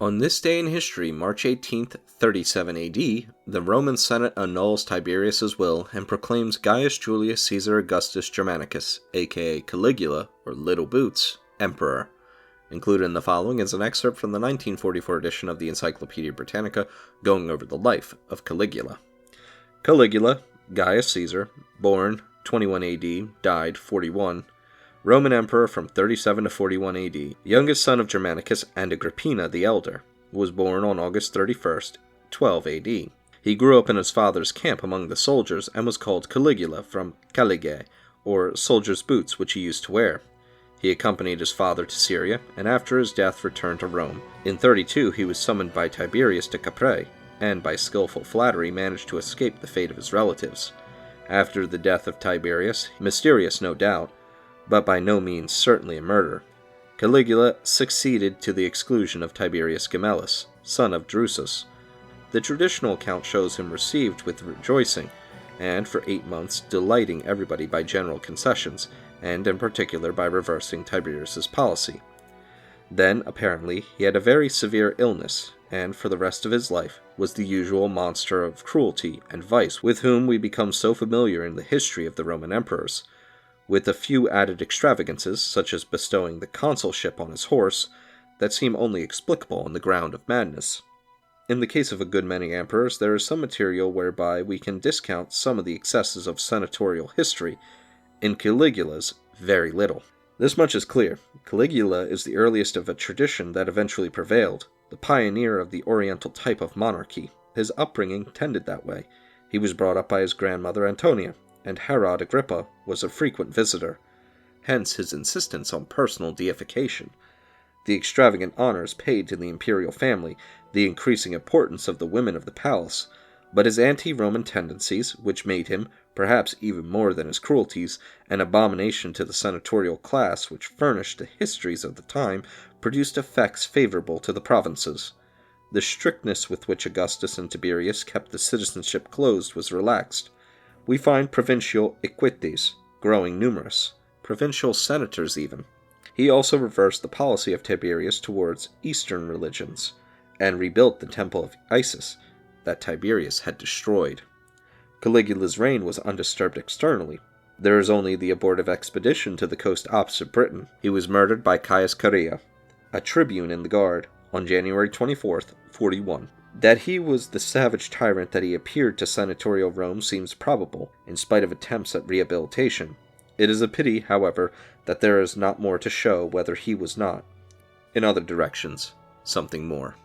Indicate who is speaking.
Speaker 1: On this day in history, March 18th, 37 AD, the Roman Senate annuls Tiberius's will and proclaims Gaius Julius Caesar Augustus Germanicus, aka Caligula, or Little Boots, emperor. Included in the following is an excerpt from the 1944 edition of the Encyclopaedia Britannica, going over the life of Caligula. Caligula, Gaius Caesar, born 21 AD, died 41, Roman Emperor from 37 to 41 AD, youngest son of Germanicus and Agrippina the Elder, was born on August 31st, 12 AD. He grew up in his father's camp among the soldiers and was called Caligula from Caligae, or soldier's boots, which he used to wear. He accompanied his father to Syria, and after his death returned to Rome. In 32 he was summoned by Tiberius to Caprae, and by skillful flattery managed to escape the fate of his relatives. After the death of Tiberius, mysterious no doubt, but by no means certainly a murder, Caligula succeeded to the exclusion of Tiberius Gemellus, son of Drusus. The traditional account shows him received with rejoicing, and for 8 months delighting everybody by general concessions, and in particular by reversing Tiberius's policy. Then, apparently, he had a very severe illness, and for the rest of his life was the usual monster of cruelty and vice with whom we become so familiar in the history of the Roman emperors, with a few added extravagances, such as bestowing the consulship on his horse, that seem only explicable on the ground of madness. In the case of a good many emperors, there is some material whereby we can discount some of the excesses of senatorial history. In Caligula's, very little. This much is clear. Caligula is the earliest of a tradition that eventually prevailed, the pioneer of the Oriental type of monarchy. His upbringing tended that way. He was brought up by his grandmother Antonia, and Herod Agrippa was a frequent visitor. Hence his insistence on personal deification, the extravagant honors paid to the imperial family, the increasing importance of the women of the palace, but his anti-Roman tendencies, which made him, perhaps even more than his cruelties, an abomination to the senatorial class which furnished the histories of the time, produced effects favorable to the provinces. The strictness with which Augustus and Tiberius kept the citizenship closed was relaxed. We find provincial equites growing numerous, provincial senators even. He also reversed the policy of Tiberius towards Eastern religions, and rebuilt the temple of Isis that Tiberius had destroyed. Caligula's reign was undisturbed externally. There is only the abortive expedition to the coast opposite Britain. He was murdered by Caius Correa, a tribune in the guard, on January 24th, 41. That he was the savage tyrant that he appeared to senatorial Rome seems probable, in spite of attempts at rehabilitation. It is a pity, however, that there is not more to show whether he was not, in other directions, something more.